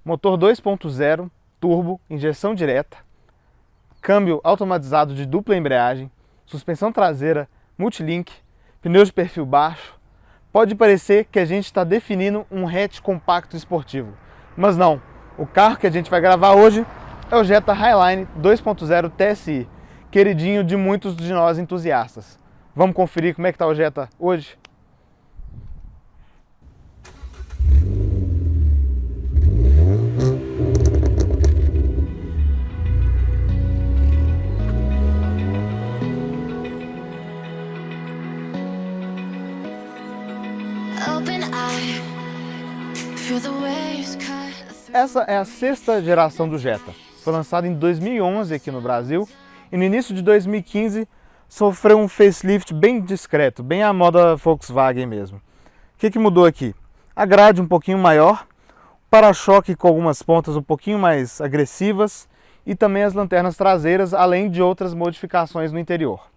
Motor 2.0, turbo, injeção direta, câmbio automatizado de dupla embreagem, suspensão traseira multilink, pneus de perfil baixo. Pode parecer que a gente está definindo um hatch compacto esportivo, mas não. O carro que a gente vai gravar hoje é o Jetta Highline 2.0 TSI, queridinho de muitos de nós entusiastas. Vamos conferir como é que está o Jetta hoje? Essa é a sexta geração do Jetta. Foi lançado em 2011 aqui no Brasil e no início de 2015 sofreu um facelift bem discreto, bem à moda Volkswagen mesmo. O que mudou aqui? A grade um pouquinho maior, o para-choque com algumas pontas um pouquinho mais agressivas e também as lanternas traseiras, além de outras modificações no interior.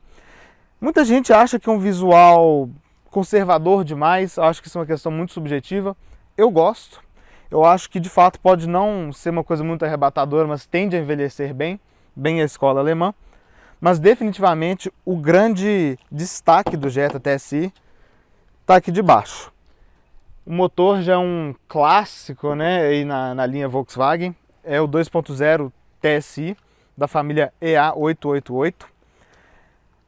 Muita gente acha que é um visual conservador demais, eu acho que isso é uma questão muito subjetiva. Eu gosto. Eu acho que de fato pode não ser uma coisa muito arrebatadora, mas tende a envelhecer bem, bem a escola alemã. Mas definitivamente o grande destaque do Jetta TSI está aqui de baixo. O motor já é um clássico, né, aí na linha Volkswagen, é o 2.0 TSI da família EA888.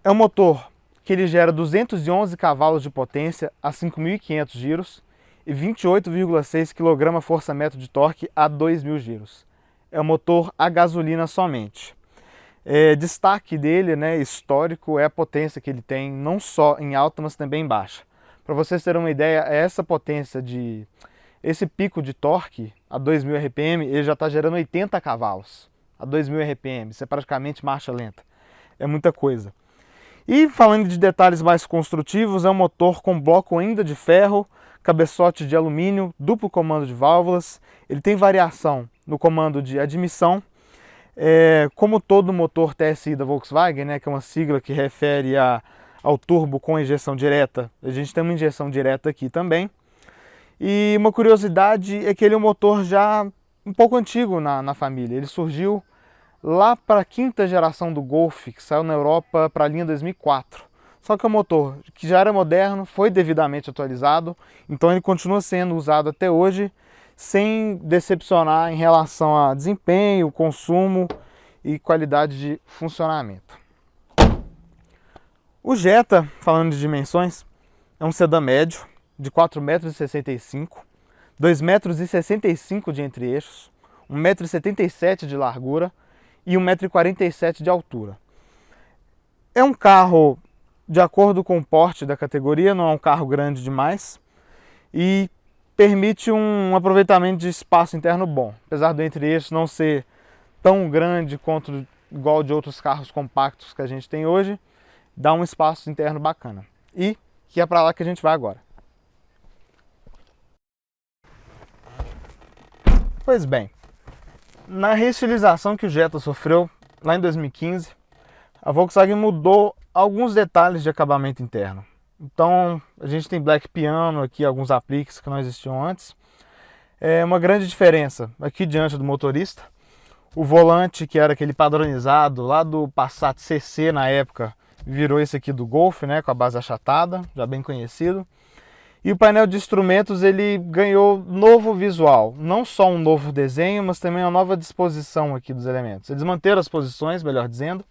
É um motor que ele gera 211 cavalos de potência a 5.500 giros, e 28,6 kgfm de torque a 2.000 giros. É um motor a gasolina somente. Destaque dele, né, histórico, é a potência que ele tem, não só em alta, mas também em baixa. Para vocês terem uma ideia, essa potência esse pico de torque a 2.000 RPM, ele já está gerando 80 cavalos a 2.000 RPM. Isso é praticamente marcha lenta. É muita coisa. E falando de detalhes mais construtivos, é um motor com bloco ainda de ferro, cabeçote de alumínio, duplo comando de válvulas. Ele tem variação no comando de admissão. Como todo motor TSI da Volkswagen, né, que é uma sigla que refere ao turbo com injeção direta, a gente tem uma injeção direta aqui também. E uma curiosidade é que ele é um motor já um pouco antigo na família. Ele surgiu lá para a quinta geração do Golf, que saiu na Europa para a linha 2004. Só que o motor, que já era moderno, foi devidamente atualizado, então ele continua sendo usado até hoje, sem decepcionar em relação a desempenho, consumo e qualidade de funcionamento. O Jetta, falando de dimensões, é um sedã médio, de 4,65 m, 2,65 m de entre-eixos, 1,77 m de largura e 1,47 m de altura. É um carro de acordo com o porte da categoria, não é um carro grande demais e permite um aproveitamento de espaço interno bom. Apesar do entre-eixos não ser tão grande quanto igual de outros carros compactos que a gente tem hoje, dá um espaço interno bacana. E que é para lá que a gente vai agora. Pois bem, na reestilização que o Jetta sofreu lá em 2015, a Volkswagen mudou alguns detalhes de acabamento interno. Então a gente tem black piano aqui, alguns apliques que não existiam antes. É uma grande diferença aqui diante do motorista. O volante, que era aquele padronizado lá do Passat CC na época, virou esse aqui do Golf, né, com a base achatada, já bem conhecido. E o painel de instrumentos ele ganhou novo visual, não só um novo desenho, mas também uma nova disposição aqui dos elementos. Eles manteram as posições, melhor dizendo,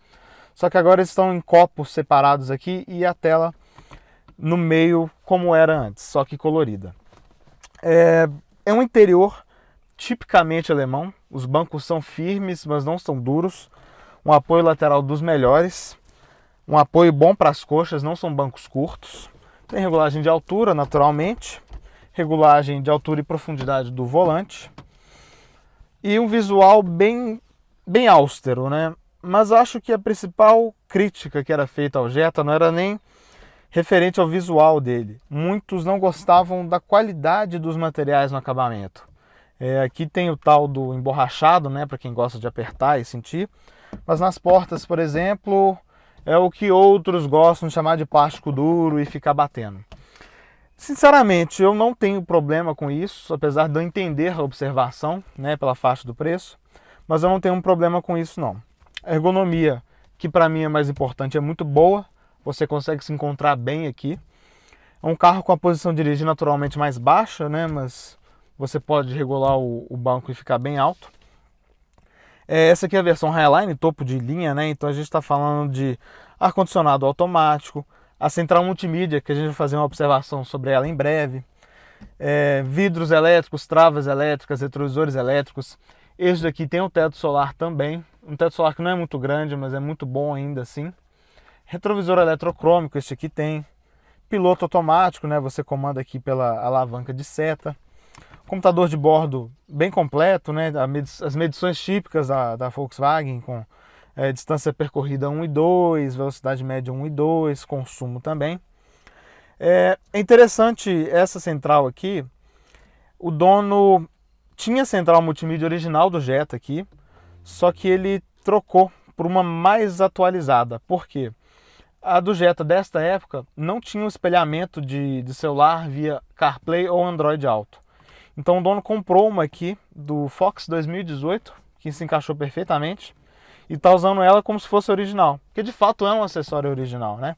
só que agora estão em copos separados aqui e a tela no meio como era antes, só que colorida. É um interior tipicamente alemão, os bancos são firmes, mas não são duros, um apoio lateral dos melhores, um apoio bom para as coxas, não são bancos curtos, tem regulagem de altura naturalmente, regulagem de altura e profundidade do volante e um visual bem austero, né? Mas acho que a principal crítica que era feita ao Jetta não era nem referente ao visual dele. Muitos não gostavam da qualidade dos materiais no acabamento. Aqui tem o tal do emborrachado, né, para quem gosta de apertar e sentir. Mas nas portas, por exemplo, é o que outros gostam de chamar de plástico duro e ficar batendo. Sinceramente, eu não tenho problema com isso, apesar de eu entender a observação, né, pela faixa do preço, mas eu não tenho um problema com isso não. A ergonomia, que para mim é mais importante, é muito boa, você consegue se encontrar bem aqui. É um carro com a posição de dirigir naturalmente mais baixa, né, mas você pode regular o banco e ficar bem alto. Essa aqui é a versão Highline, topo de linha, né, então a gente está falando de ar-condicionado automático, a central multimídia, que a gente vai fazer uma observação sobre ela em breve, vidros elétricos, travas elétricas, retrovisores elétricos. Este daqui tem um teto solar também, um teto solar que não é muito grande, mas é muito bom ainda assim. Retrovisor eletrocrômico, este aqui tem. Piloto automático, né? Você comanda aqui pela alavanca de seta. Computador de bordo bem completo, né? As medições típicas da Volkswagen, com distância percorrida 1 e 2, velocidade média 1 e 2, consumo também. É interessante essa central aqui. O dono tinha a central multimídia original do Jetta aqui, só que ele trocou por uma mais atualizada. Por quê? A do Jetta desta época não tinha um espelhamento de celular via CarPlay ou Android Auto. Então o dono comprou uma aqui do Fox 2018, que se encaixou perfeitamente, e está usando ela como se fosse original, porque de fato é um acessório original, né?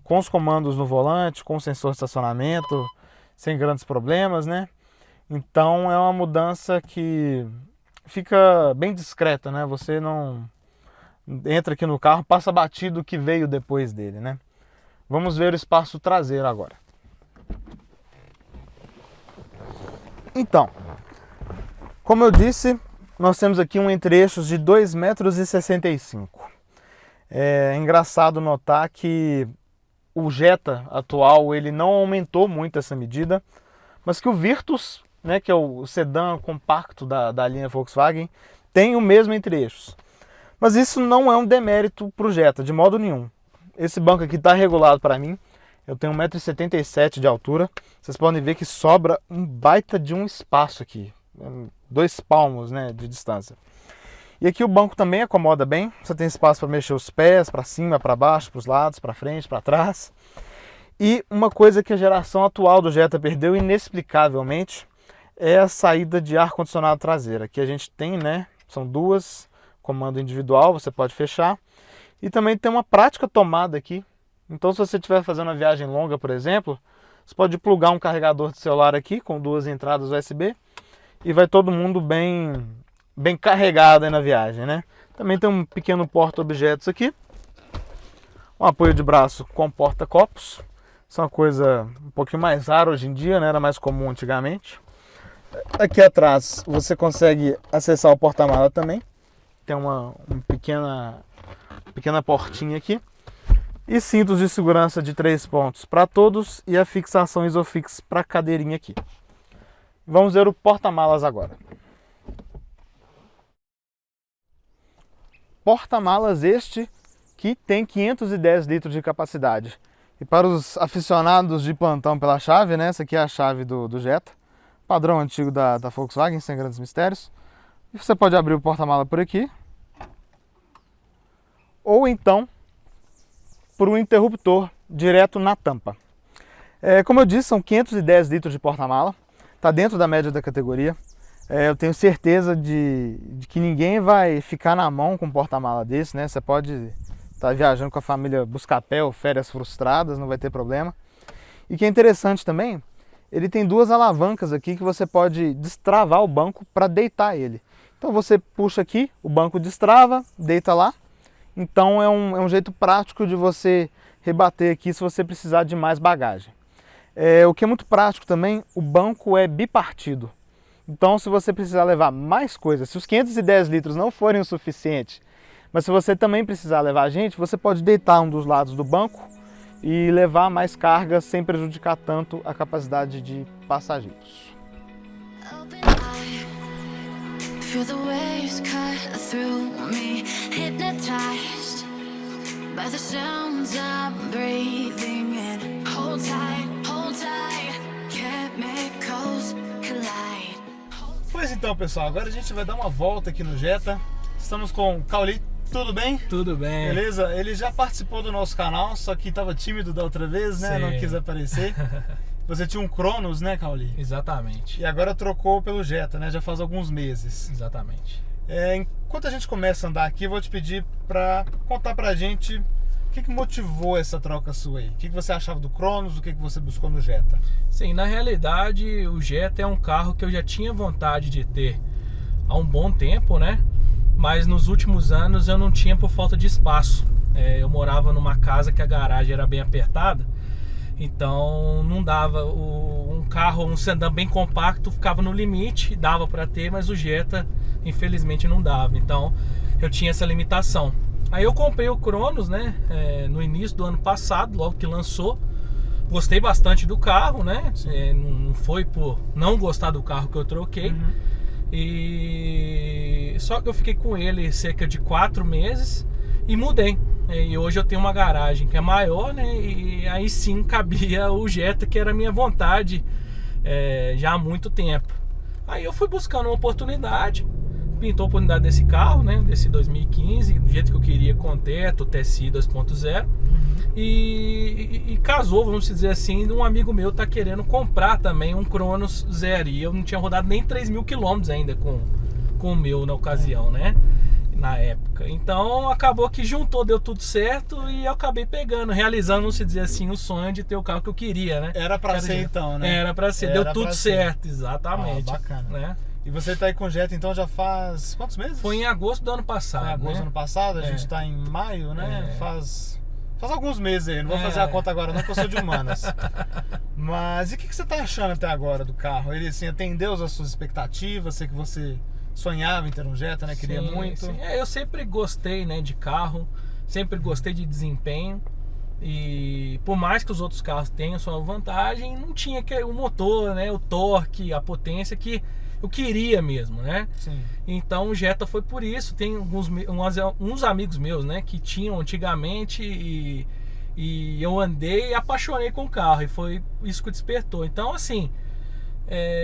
Com os comandos no volante, com o sensor de estacionamento, sem grandes problemas, né? Então é uma mudança que fica bem discreta, né? Você não entra aqui no carro, passa batido o que veio depois dele, né? Vamos ver o espaço traseiro agora. Então, como eu disse, nós temos aqui um entre-eixos de 2,65 m. É engraçado notar que o Jetta atual ele não aumentou muito essa medida, mas que o Virtus, né, que é o sedã compacto da linha Volkswagen, tem o mesmo entre-eixos. Mas isso não é um demérito para o Jetta, de modo nenhum. Esse banco aqui está regulado para mim. Eu tenho 1,77 m de altura. Vocês podem ver que sobra um baita de um espaço aqui. 2 palmos, né, de distância. E aqui o banco também acomoda bem. Você tem espaço para mexer os pés, para cima, para baixo, para os lados, para frente, para trás. E uma coisa que a geração atual do Jetta perdeu inexplicavelmente é a saída de ar-condicionado traseira. Aqui a gente tem, né, são duas, comando individual, você pode fechar. E também tem uma prática tomada aqui. Então se você estiver fazendo uma viagem longa, por exemplo, você pode plugar um carregador de celular aqui com 2 entradas USB e vai todo mundo bem carregado aí na viagem, né? Também tem um pequeno porta-objetos aqui, um apoio de braço com porta-copos. Isso é uma coisa um pouquinho mais rara hoje em dia, né? Era mais comum antigamente. Aqui atrás você consegue acessar o porta-mala também. Tem uma pequena portinha aqui. E cintos de segurança de 3 pontos para todos e a fixação Isofix para a cadeirinha aqui. Vamos ver o porta-malas agora. Porta-malas este que tem 510 litros de capacidade. E para os aficionados de plantão pela chave, né? Essa aqui é a chave do Jetta. Padrão antigo da Volkswagen, sem grandes mistérios. E você pode abrir o porta-mala por aqui. Ou então por um interruptor direto na tampa. Como eu disse, são 510 litros de porta-mala. Está dentro da média da categoria. Eu tenho certeza de que ninguém vai ficar na mão com um porta-mala desse, né? Você pode estar viajando com a família Buscapé, férias frustradas, não vai ter problema. E que é interessante também, ele tem 2 alavancas aqui que você pode destravar o banco para deitar ele. Então você puxa aqui, o banco destrava, deita lá. Então é um jeito prático de você rebater aqui se você precisar de mais bagagem. O que é muito prático também, o banco é bipartido. Então se você precisar levar mais coisas, se os 510 litros não forem o suficiente, mas se você também precisar levar gente, você pode deitar um dos lados do banco e levar mais carga sem prejudicar tanto a capacidade de passageiros. Feel the waves cut through me, hypnotized by the sounds I'm breathing in. Hold tight, chemicals collide. Pois então, pessoal, agora a gente vai dar uma volta aqui no Jetta. Estamos com o Cauli. Tudo bem? Tudo bem. Beleza? Ele já participou do nosso canal, só que estava tímido da outra vez, né? Sim. Não quis aparecer. Você tinha um Cronos, né, Cauli? Exatamente. E agora trocou pelo Jetta, né? Já faz alguns meses. Exatamente. Enquanto a gente começa a andar aqui, eu vou te pedir para contar pra gente o que motivou essa troca sua aí. O que você achava do Cronos, o que você buscou no Jetta? Sim, na realidade o Jetta é um carro que eu já tinha vontade de ter há um bom tempo, né? Mas nos últimos anos eu não tinha por falta de espaço. Eu morava numa casa que a garagem era bem apertada, então não dava. Um carro, um sedã bem compacto ficava no limite, dava para ter, mas o Jetta infelizmente não dava. Então eu tinha essa limitação. Aí eu comprei o Cronos, né? No início do ano passado, logo que lançou. Gostei bastante do carro, né? Não foi por não gostar do carro que eu troquei. E só que eu fiquei com ele cerca de 4 meses e mudei. E hoje eu tenho uma garagem que é maior, né? E aí sim cabia o Jetta, que era a minha vontade já há muito tempo. Aí eu fui buscando uma oportunidade, pintou a oportunidade desse carro, né? Desse 2015, do jeito que eu queria, com teto, TSI 2.0. E casou, vamos dizer assim, um amigo meu tá querendo comprar também um Cronos Zero. E eu não tinha rodado nem 3.000 quilômetros ainda com o meu na ocasião, né? Na época. Então acabou que juntou, deu tudo certo e eu acabei pegando, realizando, vamos dizer assim, o sonho de ter o carro que eu queria, né? Era pra ser então, né? Era pra ser, deu tudo certo, exatamente. Bacana. Né? E você tá aí com o Jetta então já faz quantos meses? Foi em agosto do ano passado. Foi em agosto do ano passado, a gente tá em maio, né? Faz alguns meses aí, não vou fazer a conta agora não, porque eu sou de humanas. Mas e o que você tá achando até agora do carro? Ele assim, atendeu às suas expectativas? Sei que você sonhava em ter um Jetta, né? Queria muito. Sim. Eu sempre gostei, né, de carro, sempre gostei de desempenho. E por mais que os outros carros tenham sua vantagem, não tinha o motor, né, o torque, a potência que eu queria mesmo, né? Sim. Então o Jetta foi por isso. Tem uns amigos meus, né, que tinham antigamente e eu andei e apaixonei com o carro. E foi isso que despertou. Então assim,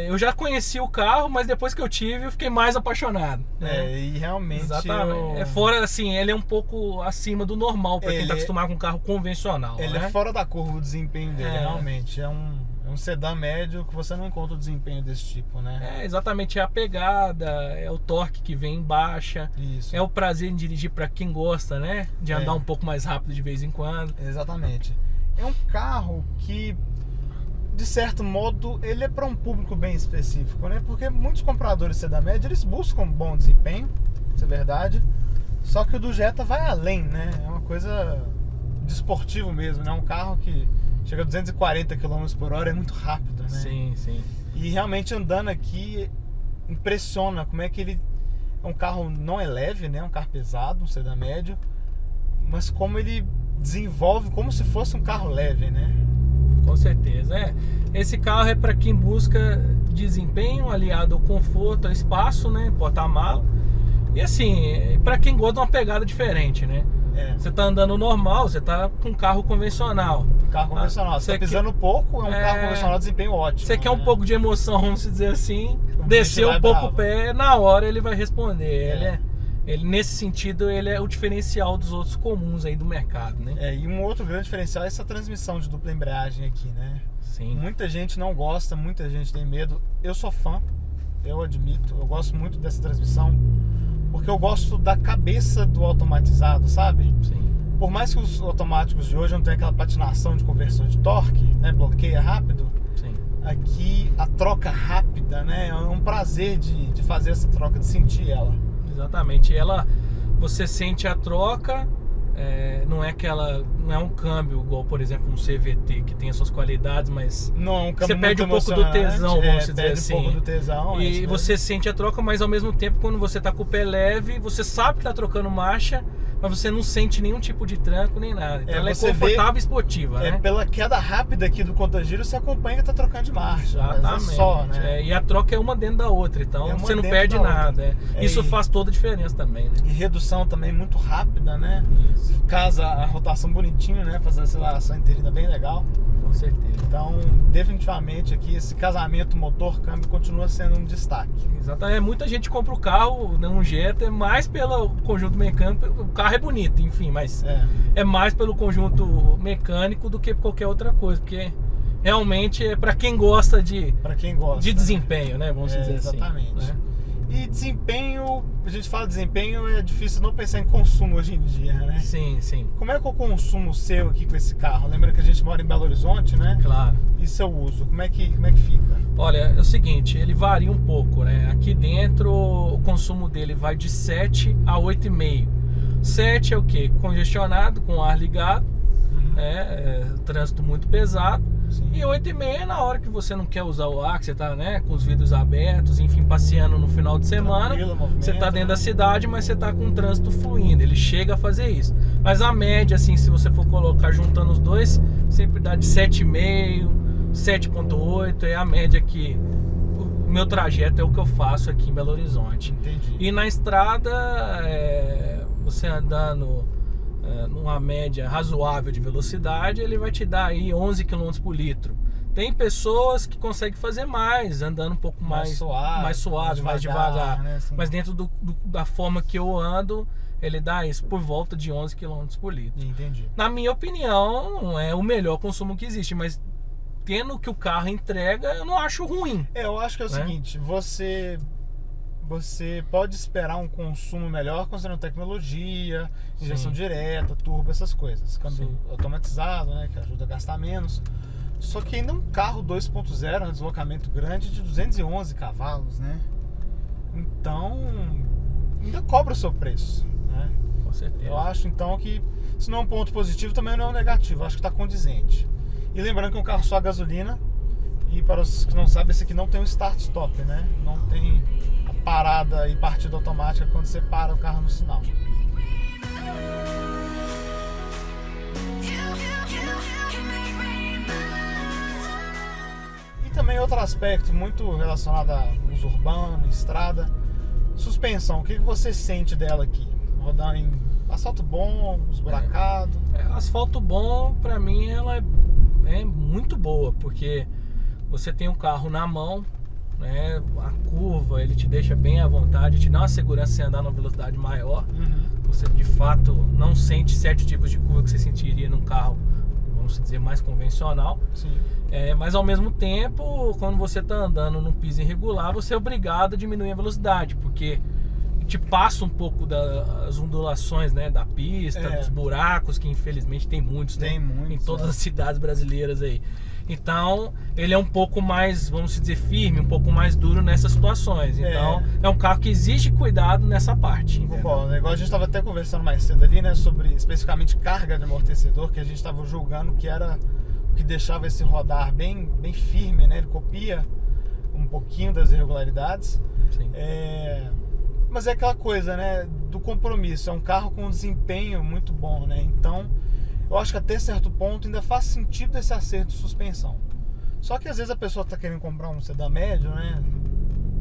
eu já conheci o carro, mas depois que eu tive, eu fiquei mais apaixonado. Né? E realmente... Exatamente. Fora, assim, ele é um pouco acima do normal para quem tá acostumado com um carro convencional. Ele né? é fora da curva o desempenho dele, realmente. É um sedã médio que você não encontra o desempenho desse tipo, né? Exatamente. É a pegada, é o torque que vem em baixa. Isso. É o prazer em dirigir para quem gosta, né? De andar um pouco mais rápido de vez em quando. Exatamente. É um carro que, de certo modo, ele é para um público bem específico, né? Porque muitos compradores de sedã médio, eles buscam bom desempenho, isso é verdade. Só que o do Jetta vai além, né? É uma coisa de esportivo mesmo, né? Um carro que chega a 240 km por hora, é muito rápido, né? Sim, sim. E realmente andando aqui, impressiona como é que ele... É um carro, não é leve, né? É um carro pesado, um sedã médio. Mas como ele desenvolve como se fosse um carro leve, né? Com certeza, Esse carro é para quem busca desempenho aliado ao conforto, ao espaço, né? Porta-mala. E assim, para quem gosta de uma pegada diferente, né? Você tá andando normal, você tá com um carro convencional. Um carro convencional. Você tá pisando pouco, é um carro convencional, desempenho ótimo. Você quer um pouco de emoção, vamos dizer assim, descer um pouco o pé, na hora ele vai responder. Ele, nesse sentido, ele é o diferencial dos outros comuns aí do mercado, né? E um outro grande diferencial é essa transmissão de dupla embreagem aqui, né? Sim. Muita gente não gosta, muita gente tem medo. Eu sou fã, eu admito, eu gosto muito dessa transmissão, porque eu gosto da cabeça do automatizado, sabe? Sim. Por mais que os automáticos de hoje não tenham aquela patinação de conversão de torque, né? Bloqueia rápido. Sim. Aqui a troca rápida, né? É um prazer de fazer essa troca, de sentir ela. Exatamente. Você sente a troca, não é um câmbio igual, por exemplo, um CVT que tem as suas qualidades, mas não, um câmbio você perde um pouco do tesão, vamos dizer assim. Um pouco do tesão, e você sente a troca, mas ao mesmo tempo, quando você tá com o pé leve, você sabe que tá trocando marcha, mas você não sente nenhum tipo de tranco nem nada. Então ela é confortável e esportiva, né? Pela queda rápida aqui do contagiro, você acompanha que tá trocando de marcha. Exatamente. Só, né? E a troca é uma dentro da outra, então você não perde nada. Isso faz toda a diferença também, né? E redução também muito rápida, né? Isso. Casa a rotação bonitinho, né? Fazer a aceleração interna bem legal. Com certeza. Então, definitivamente aqui esse casamento motor-câmbio continua sendo um destaque. Exatamente. Muita gente compra o carro, um Jetta, mais pelo conjunto mecânico. O carro é bonito, enfim, mas é mais pelo conjunto mecânico do que qualquer outra coisa, porque realmente é para quem gosta de desempenho, né? Vamos dizer exatamente. assim. Né? E desempenho, a gente fala de desempenho, é difícil não pensar em consumo hoje em dia, né? Sim, sim. Como é que é o consumo seu aqui com esse carro? Lembra que a gente mora em Belo Horizonte, né? Claro. E seu uso, como é que fica? Olha, é o seguinte, ele varia um pouco, né? Aqui dentro o consumo dele vai de 7 a 8,5. 7 é o quê? Congestionado, com o ar ligado, trânsito muito pesado. Sim. E 8,5 é na hora que você não quer usar o ar, que você tá, né, com os vidros abertos, enfim, passeando no final de semana. Você tá dentro da cidade, mas você tá com o trânsito fluindo. Ele chega a fazer isso. Mas a média, assim, se você for colocar juntando os dois, sempre dá de 7,5, 7,8 é a média que o meu trajeto é o que eu faço aqui em Belo Horizonte. Entendi. E na estrada, você andando numa média razoável de velocidade, ele vai te dar aí 11 km por litro. Tem pessoas que conseguem fazer mais, andando um pouco mais suave, mais devagar. Né? Assim. Mas dentro da forma que eu ando, ele dá isso por volta de 11 km por litro. Entendi. Na minha opinião, não é o melhor consumo que existe, mas tendo o que o carro entrega, eu não acho ruim. Eu acho que é o seguinte, você pode esperar um consumo melhor considerando tecnologia, injeção direta, turbo, essas coisas. Câmbio automatizado, né, que ajuda a gastar menos. Só que ainda um carro 2.0, um deslocamento grande de 211 cavalos, né? Então, ainda cobra o seu preço, né? Com certeza. Eu acho, então, que se não é um ponto positivo, também não é um negativo. Eu acho que está condizente. E lembrando que é um carro só a gasolina. E para os que não sabem, esse aqui não tem um start-stop, né? Não tem a parada e partida automática quando você para o carro no sinal. E também outro aspecto muito relacionado a uso urbano, estrada, suspensão. O que você sente dela aqui? Rodando em asfalto bom, esburacado? Asfalto bom, para mim, ela é muito boa, porque você tem o carro na mão, né? A curva ele te deixa bem à vontade, te dá uma segurança sem andar numa velocidade maior. Você de fato não sente certos tipos de curva que você sentiria num carro, vamos dizer, mais convencional. Sim. Mas ao mesmo tempo, quando você está andando num piso irregular, você é obrigado a diminuir a velocidade, porque te passa um pouco das ondulações, né, da pista, dos buracos, que infelizmente tem muitos, né, em todas as cidades brasileiras aí. Então, ele é um pouco mais, vamos dizer, firme, um pouco mais duro nessas situações. Então, é um carro que exige cuidado nessa parte. Bom, igual a gente estava até conversando mais cedo ali, né, sobre especificamente carga de amortecedor, que a gente estava julgando que era o que deixava esse rodar bem firme, né, ele copia um pouquinho das irregularidades. Sim. Mas é aquela coisa, né, do compromisso. É um carro com um desempenho muito bom, né? Então, eu acho que até certo ponto ainda faz sentido esse acerto de suspensão. Só que às vezes a pessoa está querendo comprar um sedã médio, né,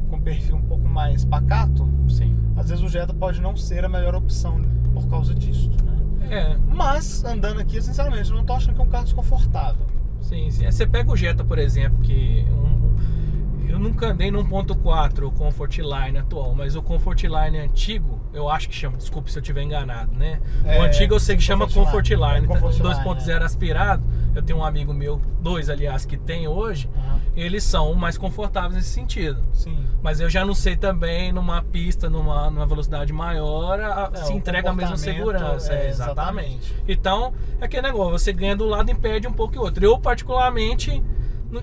com perfil um pouco mais pacato. Sim. Às vezes o Jetta pode não ser a melhor opção por causa disso, né? Mas, andando aqui, sinceramente, eu não estou achando que é um carro desconfortável. Sim, sim. Você pega o Jetta, por exemplo, que eu nunca andei no 1.4, o Comfortline atual, mas o Comfortline antigo, eu acho que chama, desculpe se eu estiver enganado, né? O antigo eu sei que chama Comfortline, 2.0 aspirado. Eu tenho um amigo meu, dois aliás, que tem hoje, eles são mais confortáveis nesse sentido. Sim. Mas eu já não sei também, numa pista, numa velocidade maior, se entrega a mesma segurança. Exatamente. Então, é aquele negócio, você ganha do lado e perde um pouco o outro. Eu, particularmente,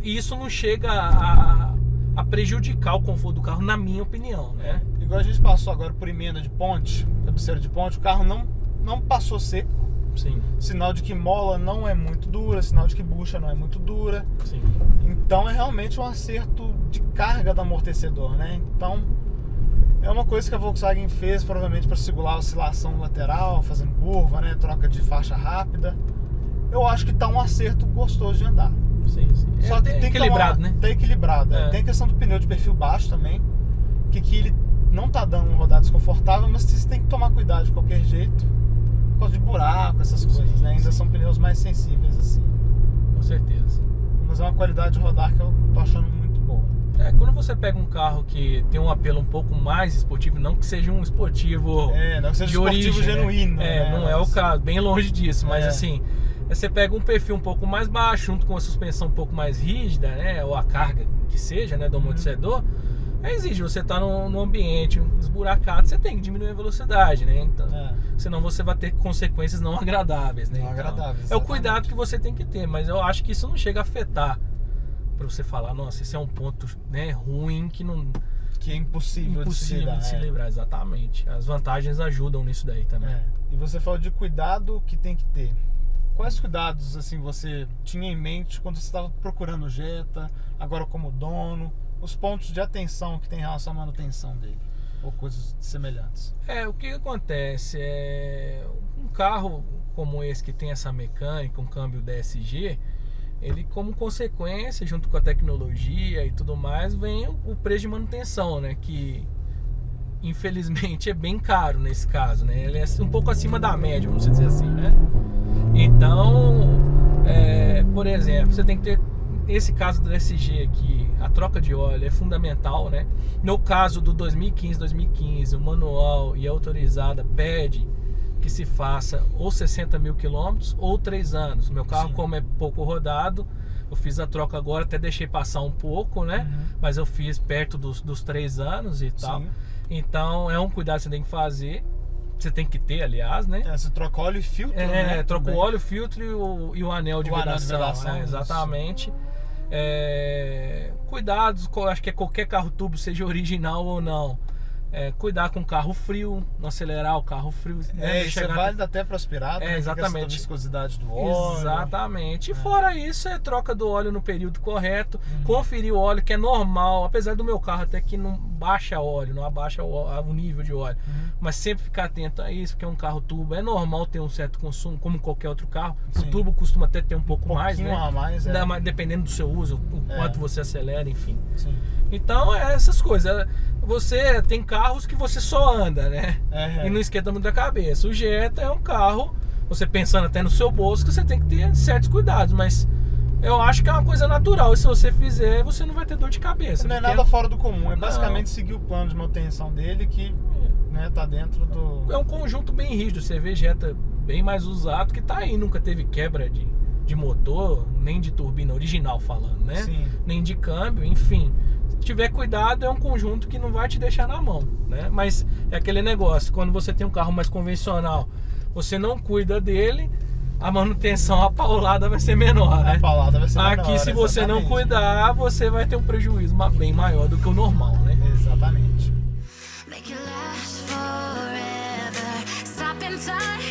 isso não chega a prejudicar o conforto do carro, na minha opinião, né? Igual a gente passou agora por emenda de ponte, cabeceira de ponte, o carro não passou seco. Sim. Sinal de que mola não é muito dura, sinal de que bucha não é muito dura. Sim. Então é realmente um acerto de carga do amortecedor, né? Então é uma coisa que a Volkswagen fez provavelmente para segurar a oscilação lateral, fazendo curva, né? Troca de faixa rápida. Eu acho que tá um acerto gostoso de andar. Sim, sim. Só que tem equilibrado, que né? Tá equilibrado. Tem a questão do pneu de perfil baixo também, que ele não tá dando uma rodada desconfortável, mas você tem que tomar cuidado de qualquer jeito, por causa de buraco, essas coisas, né? Ainda são pneus mais sensíveis, assim. Com certeza. Mas é uma qualidade de rodar que eu tô achando muito boa. Quando você pega um carro que tem um apelo um pouco mais esportivo, não que seja um esportivo não que seja de esportivo origem, genuíno, né? Não é o caso, bem longe disso, mas assim, Aí você pega um perfil um pouco mais baixo, junto com a suspensão um pouco mais rígida, né? Ou a carga que seja, né? Do amortecedor. Exige você estar num ambiente esburacado, você tem que diminuir a velocidade, né? Então, senão você vai ter consequências não agradáveis, né? Não agradáveis, é o cuidado que você tem que ter, mas eu acho que isso não chega a afetar para você falar, nossa, esse é um ponto, né, ruim que não... Que é impossível de se livrar, exatamente. As vantagens ajudam nisso daí também. E você falou de cuidado que tem que ter. Quais cuidados assim você tinha em mente quando você estava procurando o Jetta, agora como dono? Os pontos de atenção que tem em relação à manutenção dele, ou coisas semelhantes. O que acontece um carro como esse que tem essa mecânica, um câmbio DSG, ele como consequência, junto com a tecnologia e tudo mais, vem o preço de manutenção, né, que infelizmente é bem caro nesse caso, né, ele é um pouco acima da média, vamos dizer assim, né. Então, por exemplo, você tem que ter, esse caso do DSG aqui, a troca de óleo é fundamental, né? No caso do 2015, o manual e a autorizada pede que se faça ou 60 mil quilômetros ou 3 anos. Meu carro, como é pouco rodado, eu fiz a troca agora, até deixei passar um pouco, né? Mas eu fiz perto dos 3 anos e tal. Então é um cuidado que você tem que fazer. Você tem que ter, aliás, né? Você troca óleo e filtro, né? Troca o óleo, o filtro e o anel de vedação. Exatamente. Cuidados, acho que é qualquer carro turbo, seja original ou não. Cuidar com o carro frio, não acelerar o carro frio. Isso é válido até para aspirado, né? Exatamente. A viscosidade do óleo. Exatamente. E fora isso, troca do óleo no período correto, conferir o óleo, que é normal, apesar do meu carro até que não baixa óleo, não abaixa o nível de óleo. Mas sempre ficar atento a isso, porque é um carro turbo, é normal ter um certo consumo, como qualquer outro carro. O turbo costuma até ter um pouco mais, né? A mais, dependendo do seu uso, o quanto você acelera, enfim. Então, essas coisas. Você tem carros que você só anda, né? E não esquenta muito a cabeça. O Jetta é um carro, você pensando até no seu bolso, que você tem que ter certos cuidados, mas eu acho que é uma coisa natural. E se você fizer, você não vai ter dor de cabeça. Não é nada fora do comum, é basicamente seguir o plano de manutenção dele que tá dentro do... É um conjunto bem rígido, você vê Jetta bem mais usado, que tá aí, nunca teve quebra de motor, nem de turbina original falando, né? Nem de câmbio, enfim. Se tiver cuidado, é um conjunto que não vai te deixar na mão, né? Mas é aquele negócio, quando você tem um carro mais convencional, você não cuida dele, a manutenção, a paulada vai ser menor, né? A paulada vai ser menor. Aqui, se você não cuidar, você vai ter um prejuízo bem maior do que o normal, né? Exatamente. Make it last forever. Stop in time.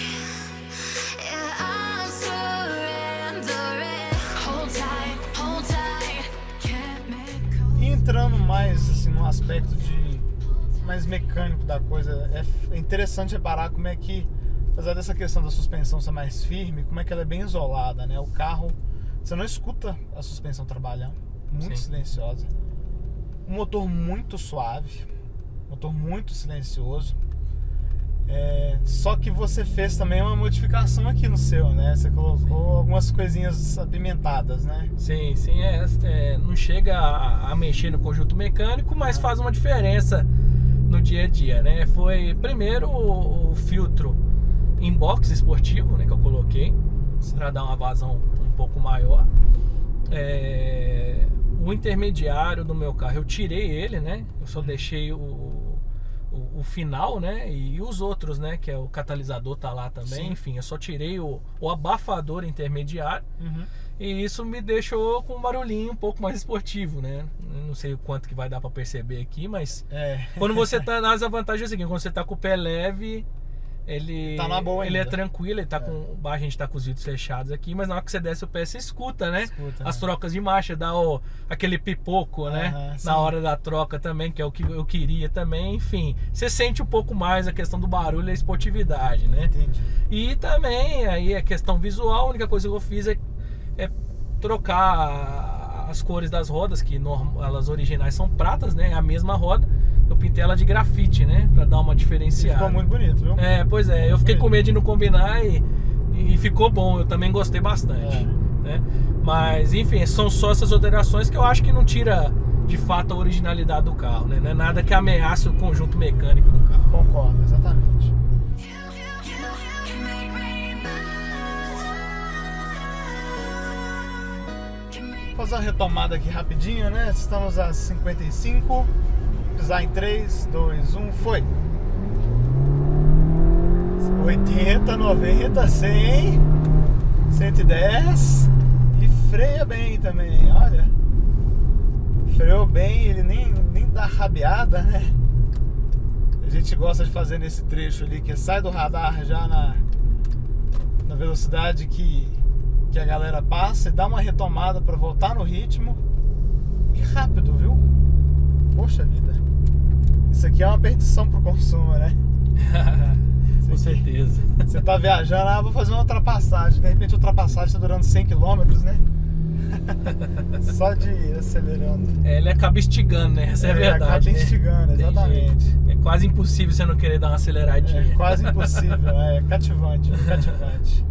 Yeah, I'm surrendering. Hold tight. Can't make E entrando mais assim no aspecto mais mecânico da coisa, é interessante reparar como é que, apesar dessa questão da suspensão ser mais firme, como é que ela é bem isolada, né? O carro, você não escuta a suspensão trabalhando, muito silenciosa. Um motor muito suave, motor muito silencioso. Só que você fez também uma modificação aqui no seu, né? Você colocou algumas coisinhas apimentadas, né? Sim, não chega a mexer no conjunto mecânico, mas faz uma diferença no dia a dia, né? Foi primeiro o filtro em box esportivo, né, que eu coloquei para dar uma vazão um pouco maior. O intermediário do meu carro eu tirei ele, né? Eu só deixei o final, né? E os outros, né? Que é o catalisador tá lá também. Enfim, eu só tirei o abafador intermediário. E isso me deixou com um barulhinho um pouco mais esportivo, né? Não sei o quanto que vai dar para perceber aqui, mas quando você tá nas vantagens é o seguinte, quando você tá com o pé leve, ele tá na boa ainda. Ele é tranquilo, ele tá com a gente tá com os vidros fechados aqui, mas na hora que você desce o pé, você escuta, né? As trocas de marcha, dá aquele pipoco, né? Na hora da troca também, que é o que eu queria também, enfim. Você sente um pouco mais a questão do barulho e a esportividade, né? Entendi. E também aí a questão visual, a única coisa que eu fiz é trocar as cores das rodas, que elas originais são pratas, né? A mesma roda. Eu pintei ela de grafite, né? Pra dar uma diferenciada. Ficou muito bonito, viu? Pois é. Eu fiquei com medo de não combinar e ficou bom. Eu também gostei bastante. Né? Mas, enfim, são só essas alterações que eu acho que não tira, de fato, a originalidade do carro, né? Não é nada que ameace o conjunto mecânico do carro. Concordo, exatamente. Vou fazer uma retomada aqui rapidinho, né? Estamos às 55. Pisar em 3, 2, 1, foi! 80, 90, 100, 110 e freia bem também, olha. Freou bem, ele nem dá rabiada, né? A gente gosta de fazer nesse trecho ali, que sai do radar já na velocidade que a galera passa e dá uma retomada para voltar no ritmo. E rápido, viu? Poxa vida. Isso aqui é uma perdição pro consumo, né? Com certeza. Você tá viajando, vou fazer uma ultrapassagem. De repente a ultrapassagem tá durando 100 km, né? Só de ir acelerando. Ele acaba instigando, né? Essa é a verdade. Acaba instigando, exatamente. É quase impossível você não querer dar uma aceleradinha. É quase impossível, é cativante, cativante.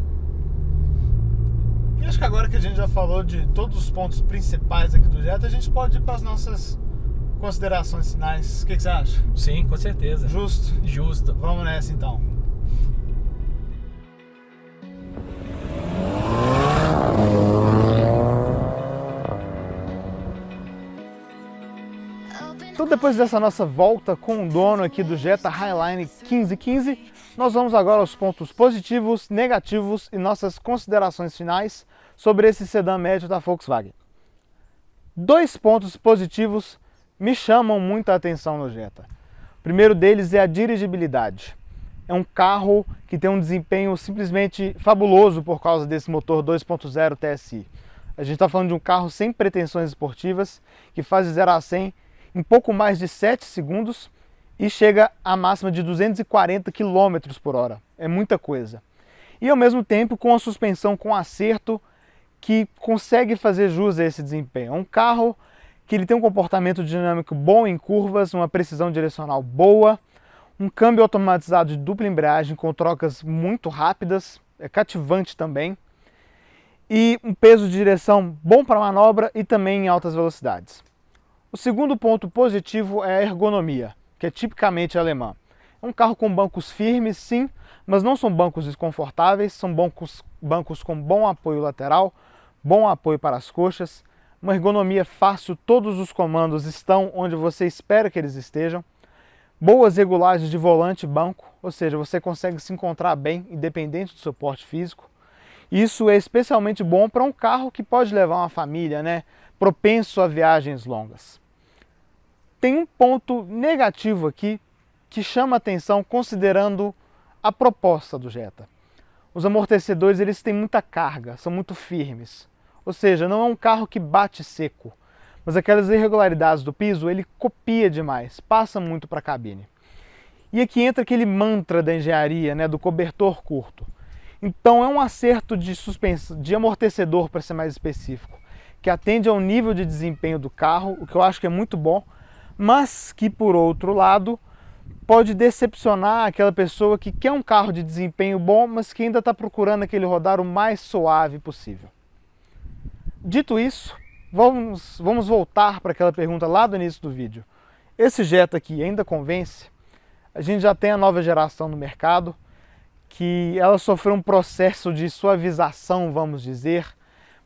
E acho que agora que a gente já falou de todos os pontos principais aqui do Jetta, a gente pode ir para as nossas considerações finais. O que você acha? Sim, com certeza. Justo? Justo. Vamos nessa então. Então, depois dessa nossa volta com o dono aqui do Jetta Highline 1515, nós vamos agora aos pontos positivos, negativos e nossas considerações finais sobre esse sedã médio da Volkswagen. 2 pontos positivos me chamam muita atenção no Jetta. O primeiro deles é a dirigibilidade. É um carro que tem um desempenho simplesmente fabuloso por causa desse motor 2.0 TSI. A gente está falando de um carro sem pretensões esportivas, que faz de 0 a 100 em pouco mais de 7 segundos e chega à máxima de 240 km por hora. É muita coisa. E ao mesmo tempo com a suspensão com acerto que consegue fazer jus a esse desempenho. É um carro que ele tem um comportamento dinâmico bom em curvas, uma precisão direcional boa, um câmbio automatizado de dupla embreagem com trocas muito rápidas, é cativante também, e um peso de direção bom para manobra e também em altas velocidades. O segundo ponto positivo é a ergonomia, que é tipicamente alemã. É um carro com bancos firmes, sim, mas não são bancos desconfortáveis, são bancos com bom apoio lateral, bom apoio para as coxas, uma ergonomia fácil, todos os comandos estão onde você espera que eles estejam, boas regulagens de volante e banco, ou seja, você consegue se encontrar bem, independente do seu porte físico. Isso é especialmente bom para um carro que pode levar uma família, né, propenso a viagens longas. Tem um ponto negativo aqui que chama atenção considerando a proposta do Jetta. Os amortecedores eles têm muita carga, são muito firmes. Ou seja, não é um carro que bate seco, mas aquelas irregularidades do piso ele copia demais, passa muito para a cabine. E aqui entra aquele mantra da engenharia, né, do cobertor curto. Então é um acerto de suspensão, de amortecedor para ser mais específico, que atende ao nível de desempenho do carro, o que eu acho que é muito bom, mas que por outro lado pode decepcionar aquela pessoa que quer um carro de desempenho bom, mas que ainda está procurando aquele rodar o mais suave possível. Dito isso, vamos voltar para aquela pergunta lá do início do vídeo. Esse Jetta aqui ainda convence? A gente já tem a nova geração no mercado, que ela sofreu um processo de suavização, vamos dizer,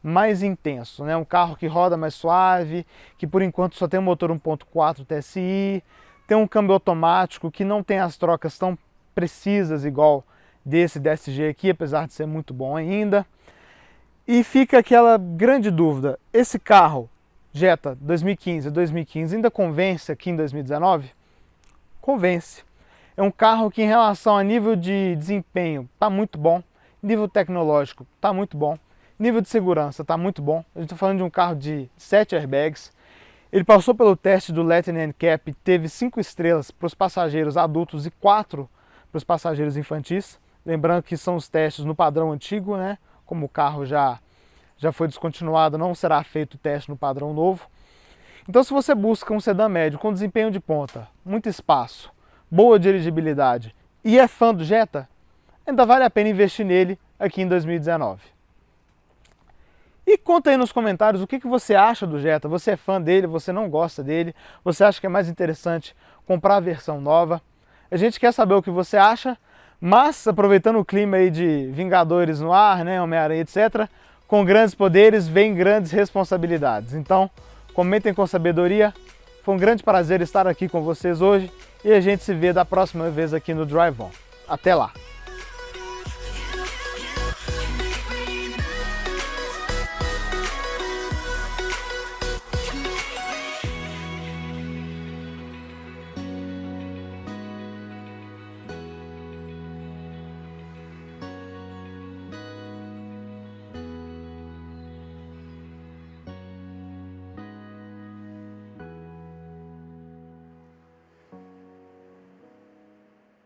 mais intenso, né? Um carro que roda mais suave, que por enquanto só tem um motor 1.4 TSI, tem um câmbio automático que não tem as trocas tão precisas igual desse DSG aqui, apesar de ser muito bom ainda. E fica aquela grande dúvida, esse carro, Jetta 2015 ainda convence aqui em 2019? Convence. É um carro que em relação a nível de desempenho está muito bom, nível tecnológico está muito bom, nível de segurança está muito bom. A gente está falando de um carro de 7 airbags. Ele passou pelo teste do Latin NCAP, teve 5 estrelas para os passageiros adultos e 4 para os passageiros infantis. Lembrando que são os testes no padrão antigo, né? Como o carro já foi descontinuado, não será feito o teste no padrão novo. Então se você busca um sedã médio com desempenho de ponta, muito espaço, boa dirigibilidade e é fã do Jetta, ainda vale a pena investir nele aqui em 2019. E conta aí nos comentários o que você acha do Jetta. Você é fã dele, você não gosta dele, você acha que é mais interessante comprar a versão nova? A gente quer saber o que você acha, mas aproveitando o clima aí de Vingadores no ar, né, Homem-Aranha, etc., com grandes poderes vem grandes responsabilidades. Então, comentem com sabedoria. Foi um grande prazer estar aqui com vocês hoje e a gente se vê da próxima vez aqui no Drive On. Até lá!